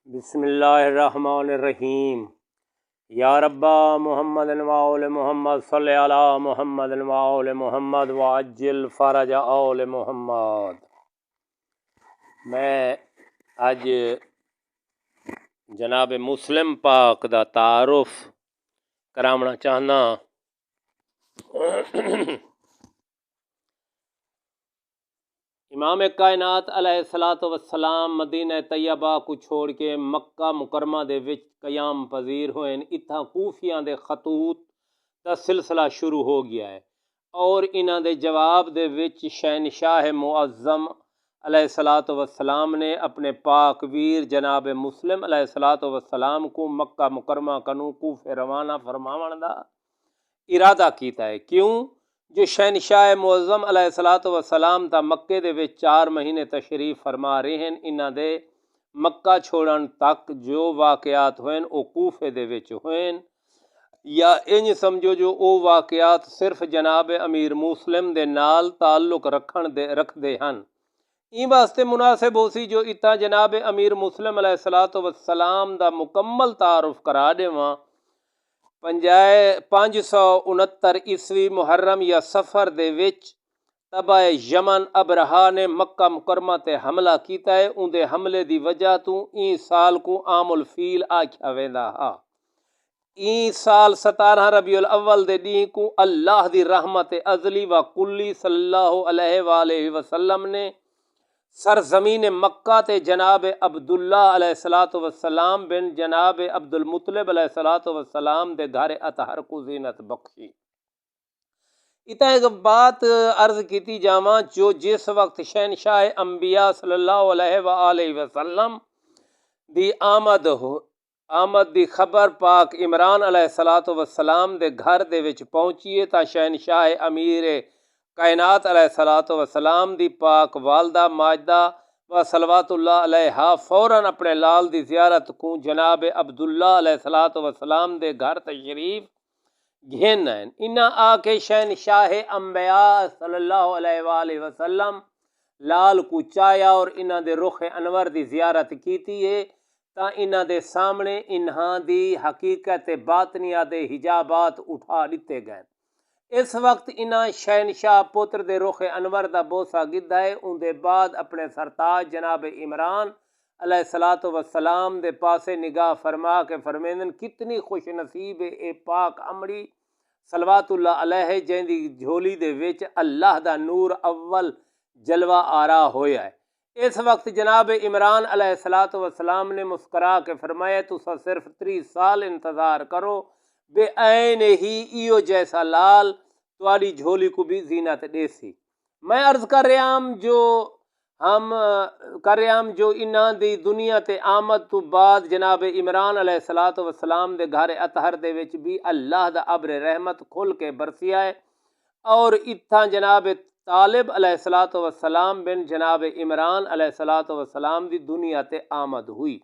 بسم اللہ الرحمن الرحیم یا ربا محمد وآل محمد صلی علی محمد وآل محمد وعجل فرج آل محمد۔ میں اج جناب مسلم پاک دا تعارف کراونا چاہنا۔ امام کائنات علیہ السلام مدینہ طیبہ کو چھوڑ کے مکہ مکرمہ دے وچ قیام پذیر ہوئے۔ اتھاں کوفیاں دے خطوط دا سلسلہ شروع ہو گیا ہے اور انہاں دے جواب دے وچ شہنشاہ معظم علیہ السلام نے اپنے پاک ویر جناب مسلم علیہ السلام کو مکہ مکرمہ کنوں کوفے روانہ فرماون دا ارادہ کیتا ہے۔ کیوں جو شہنشاہ معظم علیہ السلام تا مکے دے وچ 4 مہینے تشریف فرما رہے ہیں۔ انہاں دے مکہ چھوڑن تک جو واقعات ہوئے او کوفے دے وچ ہوئے، یا انج سمجھو جو او واقعات صرف جناب امیر مسلم دے نال تعلق رکھ دے ہن۔ این واسطے مناسب ہو سی جو اتنا جناب امیر مسلم علیہ السلام دا مکمل تعارف کرا دیواں۔ 569 عیسوی محرم یا سفر دے وچ تبع یمن ابرہا نے مکہ مکرمہ تے حملہ کیتا ہے۔ ان دے حملے دی وجہ تو این سال کو عام الفیل آکھیا ویندا ہا۔ این سال 17 ربیع الاول دے ڈیں کو اللہ دی رحمت ازلی و کلی صلی اللہ علیہ وآلہ وسلم نے سرزمین مکہ تے جناب عبداللہ علیہ السلام بن جناب عبد المطلب علیہ السلام دے گھر اطہر کو زینت بخشی۔ اتنا ایک بات عرض کیتی جاواں جو جس وقت شہنشاہ انبیاء صلی اللہ علیہ وآلہ وسلم دی آمد دی خبر پاک عمران علیہ السلام دے گھر دے وچ پہنچیے تا شہنشاہ امیر کائنات علیہ السلام دی پاک والدہ ماجدہ و صلوات اللہ علیہا فوراً اپنے لال دی زیارت کو جناب عبداللہ علیہ السلام دے گھر تشریف گھن ہیں۔ انہاں آ کے شہنشاہ انبیاء صلی اللہ علیہ وآلہ وسلم لال کو چایا اور انہاں دے رخ انور دی زیارت کیتی ہے تا انہاں دے سامنے انہاں دی حقیقت باطنیہ دے حجابات اٹھا دیتے گئے۔ اس وقت انہاں شہنشاہ پتر دے رخ انور دا بوسہ گدھا ہے۔ ان دے بعد اپنے سرتاج جناب عمران علیہ السلام دے پاسے نگاہ فرما کے فرمیندن کتنی خوش نصیب ہے اے پاک امڑی صلوات اللہ علیہ جن دی جھولی دے وچ اللہ دا نور اول جلوہ آرا ہویا ہے۔ اس وقت جناب عمران علیہ السلام نے مسکرا کے فرمایا تسا صرف 30 سال انتظار کرو، بے عین ہی ایو جیسا لال تواڈی جھولی کو بھی زینت دے سی۔ میں عرض کر رہا ہم جو انہاں دی دنیا تے آمد تو بعد جناب عمران علیہ السلام دے گھر اطہر دے وچ بھی اللہ دا ابر رحمت کھل کے برسیا ہے اور اتھاں جناب طالب علیہ السلام بن جناب عمران علیہ السلام دی دنیا تے آمد ہوئی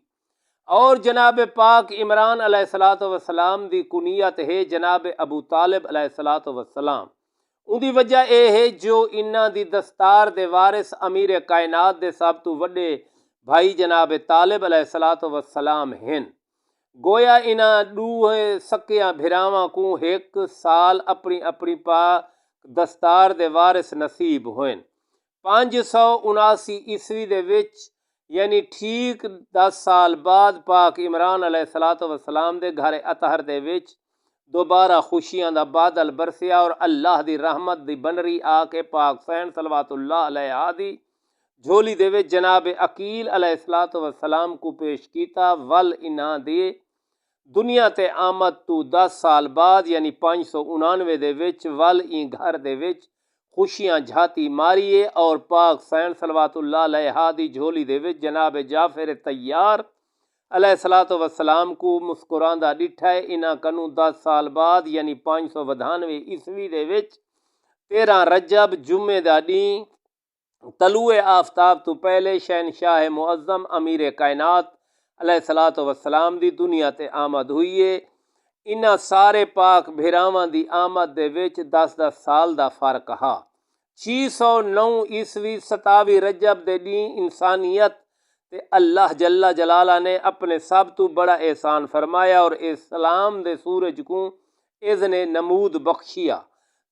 اور جناب پاک عمران علیہ السلام دی کنیت ہے جناب ابو طالب علیہ السلام۔ ان دی وجہ اے ہے جو انہاں دی دستار دے وارث امیر کائنات دے سب تو وڈے بھائی جناب طالب علیہ السلام ہیں۔ گویا انہاں دوہے سکیاں بھراواں کو ایک سال اپنی پاک دستار دے وارث نصیب ہوئیں۔ 579 عیسوی دے وچ یعنی ٹھیک 10 سال بعد پاک عمران علیہ السلام دے گھر اطہر دے وچ دوبارہ خوشیاں دا بادل برسیا اور اللہ دی رحمت دی بنری آ کے پاک سین صلوات اللہ علیہ دی جھولی دے وچ جناب عقیل علیہ السلام کو پیش کیتا۔ ول انہاں دی دنیا تے آمد تو 10 سال بعد یعنی 599 دے وچ ول این گھر دے وچ خوشیاں جھاتی ماریے اور پاک سین صلوات اللہ علیہ دی جھولی دے وچ جناب جعفر طیار علیہ السلام کو مسکراندہ ڈٹھا ہے۔ انہاں کنوں 10 سال بعد یعنی 592 عیسوی دے وچ 13 رجب جمعے دا ڈیں طلوع آفتاب تو پہلے شہنشاہ معظم امیر کائنات علیہ السلام دی دنیا تے آمد ہوئی ہے۔ انہاں سارے پاک بھراواں دی آمد دے وچ 10 سال دا فرق ہا۔ 609 عیسوی 27 رجب دے ڈیں انسانیت تے اللہ جل جلالہ نے اپنے سب تو بڑا احسان فرمایا اور اسلام دے سورج کو اذن نمود بخشیا۔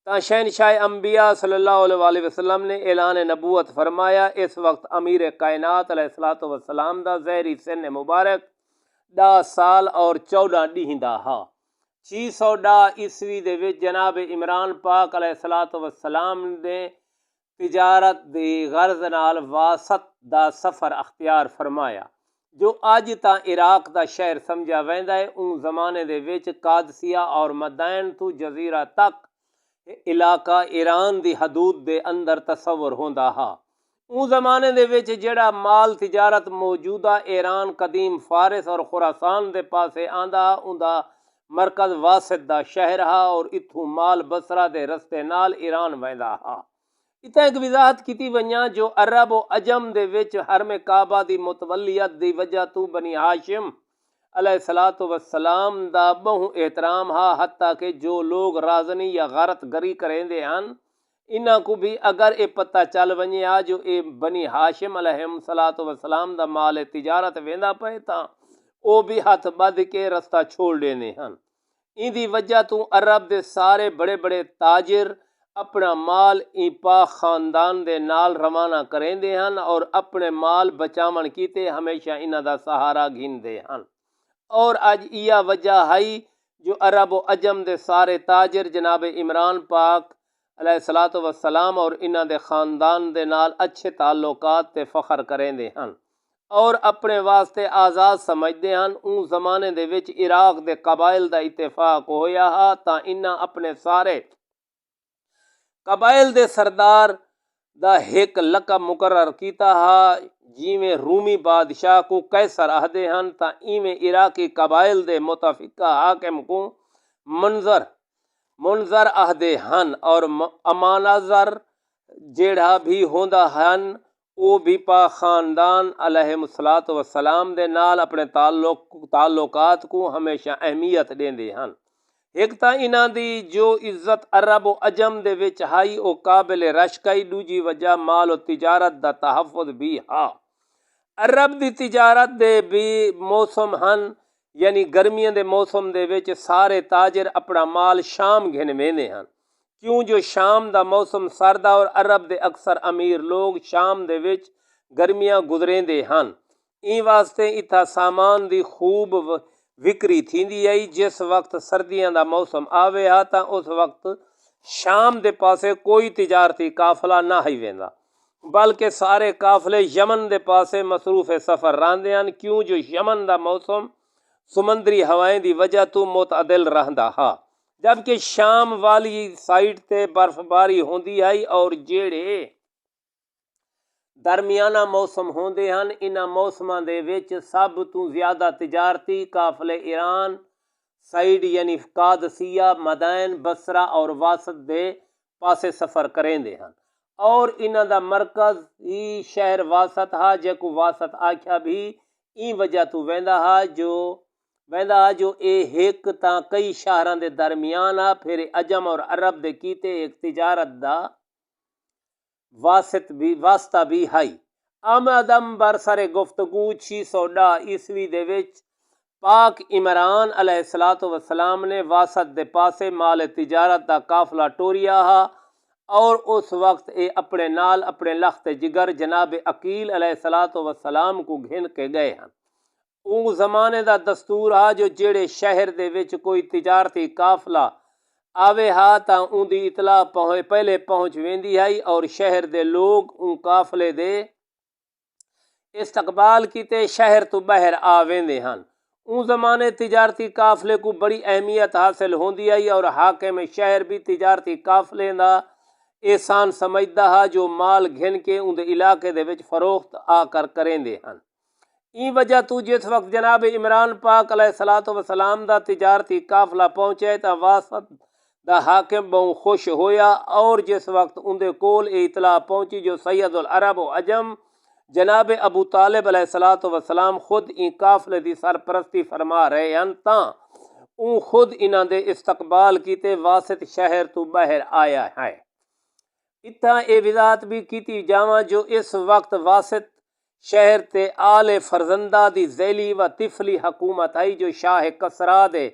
تا شہنشاہ انبیاء صلی اللہ علیہ وآلہ وسلم نے اعلان نبوت فرمایا۔ اس وقت امیر کائنات علیہ الصلوۃ والسلام دا ظہری سن مبارک 10 سال اور 14 ڈیہں دا ہا۔ 610 عیسوی دے وچ جناب عمران پاک علیہ الصلوۃ والسلام نے تجارت دی غرض نال واسط دا سفر اختیار فرمایا جو اج تا عراق دا شہر سمجھا ویندا ہے۔ اون زمانے دے وچ قادسیہ اور مدائن تو جزیرہ تک علاقہ ایران دی حدود دے اندر تصور ہوندا ہا۔ اون زمانے دے وچ جڑا مال تجارت موجودہ ایران قدیم فارس اور خراسان دے پاسے آندا اوندا مرکز واسط دا شہر ہا اور اتھوں مال بصرہ دے رستے نال ایران ویندا ہا۔ اتنا ایک وضاحت کیتی ونجا جو عرب و عجم دے وچ حرم کعبہ دی متولیت دی وجہ تو بنی ہاشم علیہ الصلوۃ والسلام دا بہو احترام ہا، حتیٰ کہ جو لوگ رازنی یا غارت گری کریندے ہن انہاں کو بھی اگر اے پتہ چل ونجے آ جو اے بنی ہاشم علیہ الصلوۃ والسلام دا مال تجارت ویندا پئے تاں او بھی ہاتھ بدھ کے رستہ چھوڑ دینے ہن۔ ان دی وجہ تو عرب دے سارے بڑے بڑے تاجر اپنا مال این پاک خاندان دے نال روانہ کریندے ہن اور اپنے مال بچاون کیتے ہمیشہ انہاں دا سہارا گھندے ہن۔ اور اج یہ وجہ ہے جو عرب و عجم دے سارے تاجر جناب عمران پاک علیہ الصلوۃ والسلام اور انہاں دے خاندان دے نال اچھے تعلقات تے فخر کریندے ہن اور اپنے واسطے آزاد سمجھدے ہن۔ اون زمانے دے وچ عراق دے قبائل دا اتفاق ہویا ہا تا انہاں اپنے سارے قبائل دے سردار دا ایک لقب مقرر کیتا ہا، جیویں رومی بادشاہ کو قیصر آہدے ہن تا ایویں عراقی قبائل دے متفقہ حاکم کو منظر آہدے ہن اور امانظر جیڑا بھی ہوندا ہن او بھی پاک خاندان علیہ الصلوۃ والسلام دے نال اپنے تعلقات کو ہمیشہ اہمیت دیندے ہن۔ ایک تا انہاں دی جو عزت عرب و عجم دے وچ ہائی او قابل رشکائی، دوجی وجہ مال و تجارت دا تحفظ بھی ہا۔ عرب دی تجارت دے بھی موسم ہن، یعنی گرمیاں دے موسم دے وچ سارے تاجر اپنا مال شام گھن ویندے ہن، کیوں جو شام دا موسم سرد اور عرب دے اکثر امیر لوگ شام دے وچ گرمیاں گزریندے ہن۔ این واسطے اتھا سامان دی خوب وکری تھیندی آئی۔ جس وقت سردیاں دا موسم آوے ہا تا اس وقت شام دے پاسے کوئی تجارتی قافلہ نہ ہی ویندا، بلکہ سارے قافلے یمن دے پاسے مصروف سفر راندے ہن، کیوں جو یمن دا موسم سمندری ہوائیں دی وجہ تو معتدل رہندا ہا، جبکہ شام والی سائٹ تے برف باری ہوندی ہے اور جیڑے درمیانہ موسم ہوندے ہن۔ انہاں موسماں دے وچ سب تو زیادہ تجارتی قافلے ایران سائڈ یعنی قادسیہ، مدائن، بصرہ اور واسط دے پاسے سفر کریندے ہن اور انہاں دا مرکز ہی شہر واسط ہا، جے کو واسط آکھیا بھی این وجہ تو ویندا ہا جو اے ایک تاں کئی شہراں دے درمیان آ، پھر عجم اور عرب دے کیتے ایک تجارت دا واسطہ بھی ہائی۔ آمدم برسر گفتگو 610 عیسوی دے وچ پاک عمران علیہ الصلوۃ والسلام نے واسط دے پاسے مال تجارت دا قافلہ ٹوریا ہا اور اس وقت اے اپنے نال اپنے لخت جگر جناب عقیل علیہ الصلوۃ والسلام کو گھن کے گئے ہن۔ اون زمانے دا دستور ہا جو جیڑے شہر دے وچ کوئی تجارتی قافلہ آوے ہا تاں اون دی اطلاع پہلے پہنچ ویندی ہے اور شہر دے لوگ اون قافلے دے استقبال کیتے شہر تو باہر آ ویندے ہن۔ اون زمانے تجارتی قافلے کو بڑی اہمیت حاصل ہوندی ہے اور حاکم شہر بھی تجارتی قافلے دا احسان سمجھدا ہا جو مال گھن کے اون دے علاقے دے وچ فروخت آ کر کریندے ہن۔ این وجہ تو جس وقت جناب عمران پاک علیہ الصلوۃ والسلام دا تجارتی قافلہ پہنچے تا واسط دا حاکم بہوں خوش ہویا اور جس وقت ان دے کول اے اطلاع پہنچی جو سید العرب و عجم جناب ابو طالب علیہ الصلوۃ والسلام خود این قافلے دی سرپرستی فرما رہے ہیں تاں اون خود انہاں دے استقبال کیتے واسط شہر تو باہر آیا ہے۔ اتھاں اے وضاحت بھی کیتی جاواں جو اس وقت واسط شہر تے آل فرزندہ دی ذیلی و طفلی حکومت آئی جو شاہ کسرا دے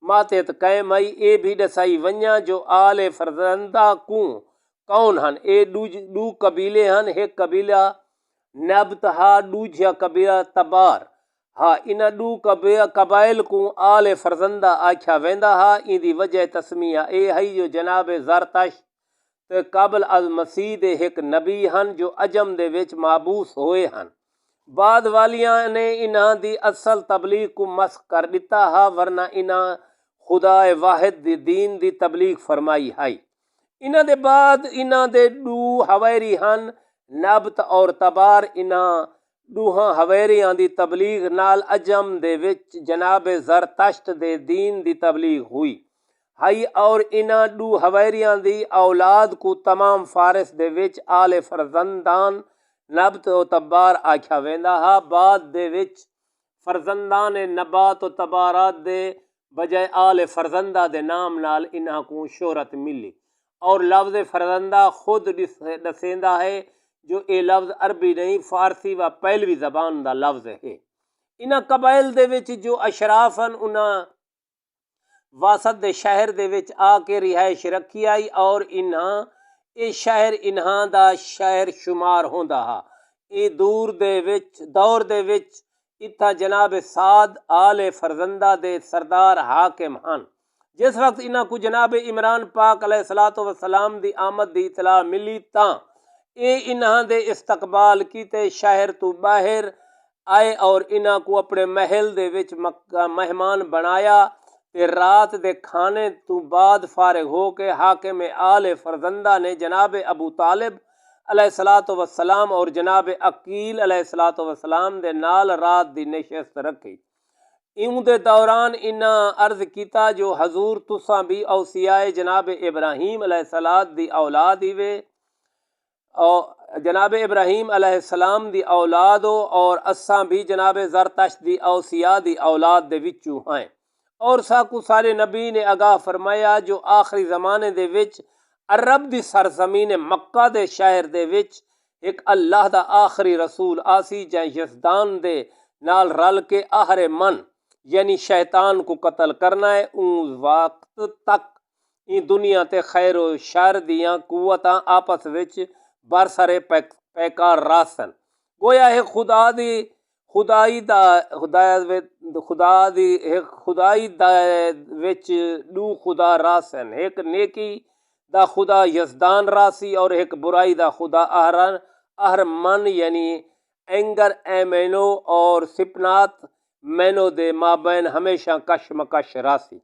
ماتحت قائم آئی۔ اے بھی دسائی ونجا جو آل فرزندہ کون ہن، اے دو قبیلے ہن، ایک قبیلہ نبت ہا، دوجا قبیلہ تبار ہا۔ انہاں دو قبائل کو آل فرزندہ آکھیا ویندا ہا۔ ان دی وجہ تسمیہ اے ہئی جو جناب زرتشت تے قبل المسیح دے ایک نبی ہن جو عجم دے وچ معبوس ہوئے ہن۔ بعد والیاں نے انہاں دی اصل تبلیغ کو مسخ کر دیتا ہا، ورنہ انہاں خدا واحد دی دین دی تبلیغ فرمائی ہائی۔ انہاں دے بعد انہاں دے دو حویری ہن، نبت اور تبار۔ انہاں دوہاں حویریاں دی تبلیغ نال عجم دے وچ جناب زرتشت دے دین دی تبلیغ ہوئی ہائی، اور انہاں دو حویریاں دی اولاد کو تمام فارس دے وچ آل فرزندان نبت و تبار آکھیا ویندا ہا۔ بعد دے وچ فرزندان نبات و تبارات دے بجائے آل فرزندہ دے نام نال انہاں کو شہرت ملی، اور لفظ فرزندہ خود دسیندا ہے جو اے لفظ عربی نہیں فارسی و پہلوی زبان دا لفظ ہے۔ انہاں قبائل دے وچ جو اشراف ہیں انہاں واسط دے شہر دے وچ آ کے رہائش رکھی آئی، اور انہاں اے شہر انہاں دا شہر شمار ہوندا ہا۔ اے دور دے وچ اتھا جناب سعد آل فرزندہ دے سردار حاکم ہن۔ جس وقت انہاں کو جناب عمران پاک علیہ السلام دی آمد دی اطلاع ملی تاں اے انہاں دے استقبال کیتے شہر تو باہر آئے، اور انہاں کو اپنے محل دے وچ مہمان بنایا تے رات دے کھانے تو بعد فارغ ہو کے حاکم آل فرزندہ نے جناب ابو طالب علیہ السلام اور جناب عقیل علیہ السلام دے نال رات دی نشست رکھی۔ اون دے دوران انہاں عرض کیتا جو حضور تساں بھی اوصیاء جناب ابراہیم علیہ السلام دی اولاد ہی وے، اور جناب ابراہیم علیہ السلام دی اولاد ہو، اور اساں بھی جناب زرتشت دی اوصیاء دی اولاد دے وچوں ہیں۔ اور ساکو سارے نبی نے آگاہ فرمایا جو آخری زمانے دے وچ عرب دی سرزمین مکہ دے شہر دے وچ ایک اللہ دا آخری رسول آسی جائیں یزدان دے نال رل کے آہر من یعنی شیطان کو قتل کرنا ہے۔ اون وقت تک این دنیا تے خیر و شر دیاں قوتاں آپس وچ برسرے پیکار راسن۔ گویا ہے خدائی دا وچ دو خدا راسن، ایک نیکی دا خدا یزدان راسی اور ایک برائی دا خدا اہرمن یعنی اینگر ایمینو اور سپنات مینو دے مابین ہمیشہ کشمکش راسی۔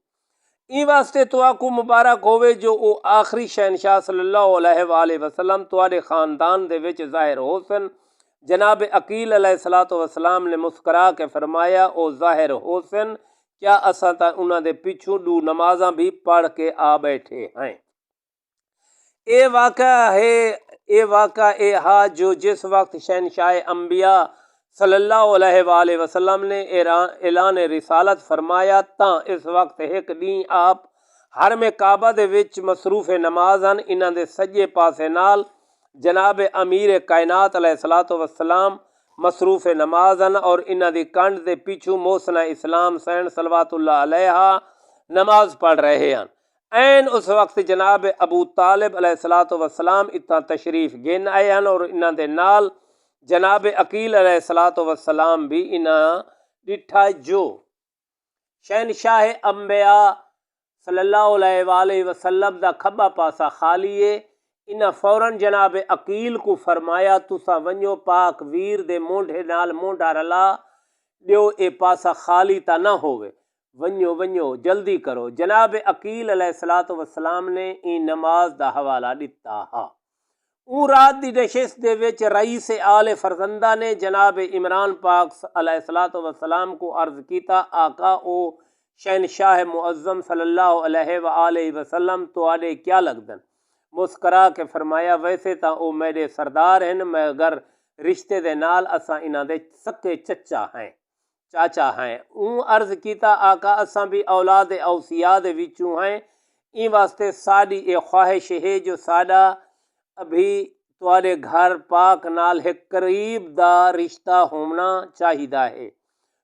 این واسطے تو آکو مبارک ہوئے جو او آخری شہنشاہ صلی اللہ علیہ وآلہ وسلم تواڈے خاندان دے وچ ظاہر ہو سن۔ جناب عقیل علیہ السلام نے مسکرا کے فرمایا او ظاہر ہو سن، کیا اساں تا انہاں دے پیچھوں دو نمازاں بھی پڑھ کے آ بیٹھے ہیں۔ اے واقعہ ہا جو جس وقت شہنشاہ انبیاء صلی اللہ علیہ وآلہ وسلم نے اعلان رسالت فرمایا تاں اس وقت ایک دن آپ حرم کعبہ دے وچ مصروف نماز ہیں۔ انہاں دے سجے پاسے نال جناب امیر کائنات علیہ السلام مصروف نماز ہیں، اور انہاں دی کنڈ دے پیچھوں محسن اسلام سین صلوات اللہ علیہ نماز پڑھ رہے ہیں۔ این اس وقت جناب ابو طالب علیہ السلام اتنا تشریف گن آئے ہیں، اور انہاں دے نال جناب عقیل علیہ السلام بھی انہاں ڈٹھا جو شہنشاہ انبیاء صلی اللہ علیہ وآلہ وسلم دا کھبا پاسا خالی ہے۔ انہاں فوراً جناب عقیل کو فرمایا تساں ونجو پاک ویر دے مونڈے نال مونڈا رلا دیو، اے پاسا خالی تا نہ ہوئے، ونجو جلدی کرو۔ جناب عقیل علیہ السلام نے این نماز دا حوالہ دیتا ہا۔ اون رات دی نشست دے وچ رئیس آل فرزندہ نے جناب عمران پاک علیہ السلام کو عرض کیتا آقا او شہنشاہ معظم صلی اللہ علیہ وآلہ وسلم تواڈے کیا لگدن؟ مسکرا کے فرمایا ویسے تا او میرے سردار ہیں، مگر رشتے دے نال اساں انہاں دے سکے چاچا ہیں۔ اون عرض کیتا آقا اساں بھی اولاد اوصیاء دے وچوں ہیں، این واسطے ساڈی اے خواہش ہے جو ساڈا ابھی ਤੁਹਾਡੇ ਘਰ ਪਾਕ ਨਾਲ ਇੱਕ ਕਰੀਬ ਦਾ ਰਿਸ਼ਤਾ ਹੋਣਾ ਚਾਹੀਦਾ ਹੈ।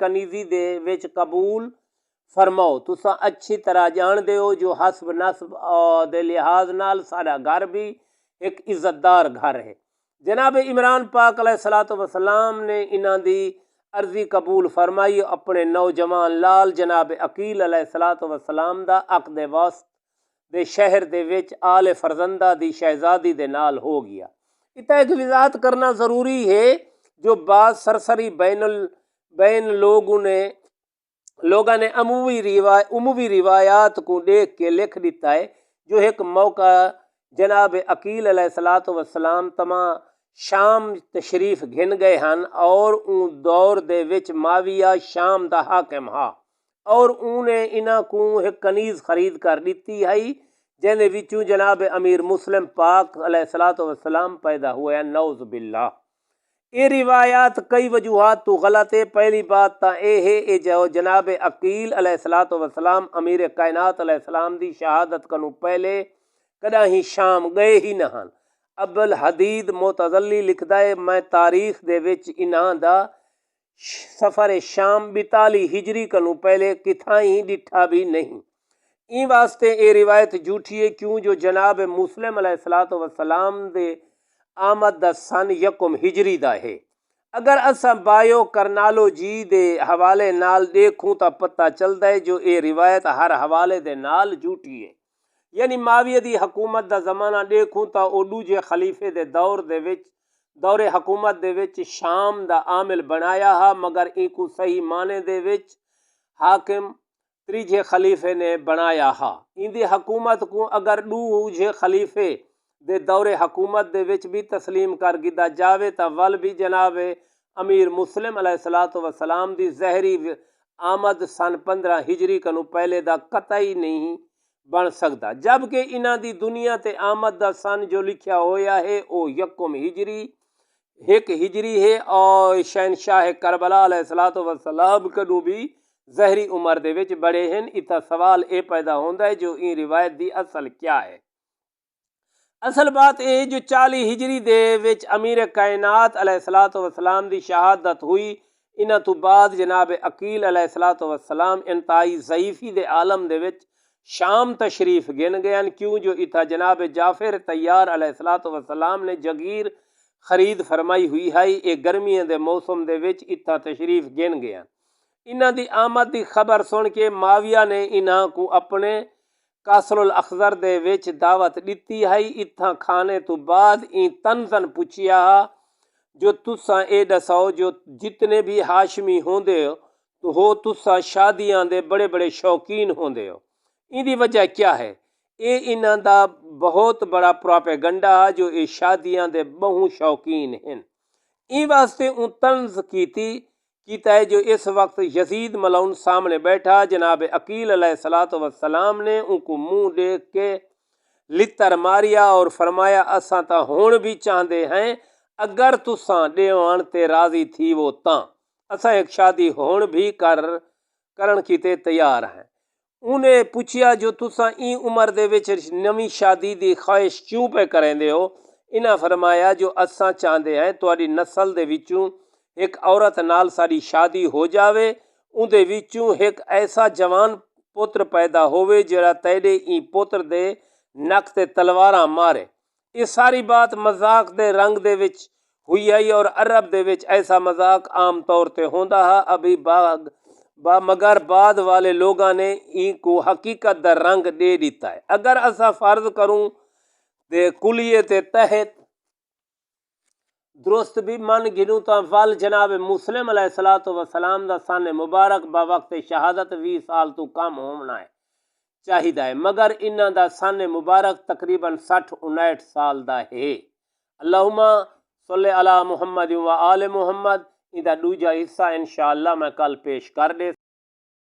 ਕਨੀਜ਼ੀ ਦੇ ਵਿੱਚ ਕਬੂਲ ਫਰਮਾਓ। ਤੁਸਾਂ ਅੱਛੀ ਤਰ੍ਹਾਂ ਜਾਣਦੇ ਹੋ ਜੋ ਹਸਬ ਨਸਬ ਦੇ ਲਿਹਾਜ਼ ਨਾਲ ਸਾਡਾ ਘਰ ਵੀ ਇੱਕ ਇੱਜ਼ਤਦਾਰ ਘਰ ਹੈ। جناب عمران پاک علیہ الصلوۃ والسلام نے انہاں دی عرضی قبول فرمائی اپنے نوجوان لال جناب عقیل علیہ الصلوۃ والسلام دا عقد وسط دے شہر دے وچ آل فرزندہ دی شہزادی دے نال ہو گیا۔ اتنا ایک وضاحت کرنا ضروری ہے جو بعض سرسری بین لوگوں نے عمومی روایات کو دیکھ کے لکھ دیتا ہے۔ جو ایک موقع جناب عقیل علیہ الصلوۃ والسلام تمام شام تشریف گھن گئے ہن اور اون دور دے وچ معاویہ شام دا حاکم ہا اور انہیں انہاں کو ایک کنیز خرید کر دیتی ہے جن وچوں جناب امیر مسلم پاک علیہ الصلوۃ والسلام پیدا ہوئے ہیں، نعوذ باللہ۔ یہ روایات کئی وجوہات تو غلط ہے۔ پہلی بات تا اے ہے جو جناب عقیل علیہ الصلوۃ والسلام امیر کائنات علیہ السلام دی شہادت کنوں پہلے کدا ہی شام گئے ہی نہ ہن۔ ابل حدید معتزلی لکھدا ہے میں تاریخ دے وچ انہاں دا سفر شام 42 ہجری کنوں پہلے کتھاں ہی ڈٹھا بھی نہیں۔ این واسطے اے روایت جھوٹی ہے کیوں جو جناب مسلم علیہ الصلوۃ والسلام دے آمد دا سن 1 ہجری دا ہے۔ اگر اساں بایو کرنالوجی دے حوالے نال دیکھوں تا پتہ چلدا ہے جو اے روایت ہر حوالے دے نال جھوٹی ہے۔ یعنی معاویہ دی حکومت دا زمانہ دیکھوں تا او دوجے خلیفے دے دور حکومت دے وچ شام دا عامل بنایا ہا، مگر ان کو صحیح معنی دے وچ حاکم تریجے خلیفے نے بنایا ہا۔ ان دی حکومت کو اگر دوجے خلیفے دے دور حکومت دے وچ بھی تسلیم کر گدا جاوے تا ول بھی جناب امیر مسلم علیہ الصلوۃ والسلام دی ظہری آمد سن 15 ہجری کنوں پہلے دا قطعی نہیں بن سکتا، جبکہ انہاں دی دنیا تے آمد دا سن جو لکھیا ہویا ہے او 1 ہجری ہے اور شہنشاہ کربلا علیہ الصلوۃ والسلام کنوں بھی ظہری عمر دے وچ بڑے ہیں۔ اتا سوال اے پیدا ہوندا ہے جو این روایت دی اصل کیا ہے؟ اصل بات اے جو 40 ہجری دے وچ امیر کائنات علیہ الصلوۃ والسلام دی شہادت ہوئی، انہاں تو بعد جناب عقیل علیہ الصلوۃ والسلام انتہائی ضعیفی دے عالم دے وچ شام تشریف گن گئے کیوں جو اتھا جناب جعفر طیار علیہ الصلوۃ والسلام نے جگیر خرید فرمائی ہوئی ہے۔ یہ گرمیاں دے موسم دے وچ اتھا تشریف گن گئے۔ انہاں دی آمد دی خبر سن کے معاویہ نے انہاں کو اپنے قاصر الاخضر دے وچ دعوت دیتی ہے۔ اتھا کھانے تو بعد این تنزن پوچھیا جو تساں اے دساؤ جو جتنے بھی ہاشمی ہوندے ہو تساں شادیاں دے بڑے بڑے شوقین ہوندے ہو، ان دی وجہ کیا ہے؟ اے انہاں دا بہت بڑا پروپیگنڈا جو اے شادیاں دے بہو شوقین ہیں۔ این واسطے ان طنز کیتا ہے جو اس وقت یزید ملعون سامنے بیٹھا جناب عقیل علیہ الصلوۃ والسلام نے ان کو منہ دیکھ کے لتر ماریا اور فرمایا اساں تا ہون بھی چاہندے ہیں اگر تساں دیوان تے راضی تھی وہ تاں اساں ایک شادی ہون بھی کرن کیتے تیار ہیں۔ انہیں پوچھیا جو تساں این عمر دے وچ نویں شادی دی خواہش کیوں پہ کریندے ہو؟ انہاں فرمایا جو اساں چاہندے ہیں تہاڈی نسل دے وچوں ایک عورت نال ساری شادی ہو جاوے، ان دے وچوں ایک ایسا جوان پتر پیدا ہوئے جڑا تیرے این پتر دے نک تے تلواراں مارے۔ یہ ساری بات مذاق دے رنگ دے وچ ہوئی ہے اور عرب دے وچ ایسا مذاق عام طور تے ہوندا ہے ابھی مگر بعد والے لوگاں نے این کو حقیقت دا رنگ دے دیتا ہے۔ اگر اسا فرض کروں دے کلیے تے تحت درست بھی من گنوں تا ول جناب مسلم علیہ الصلوۃ والسلام دا سن مبارک با وقت شہادت 20 سال تو کم ہونا ہے چاہیدا ہے، مگر انہاں دا سن مبارک تقریباً 60-59 سال دا ہے۔ اللہم صلی علی محمد و آل محمد، ان دا دوجا حصہ انشاءاللہ میں کل پیش کر دے۔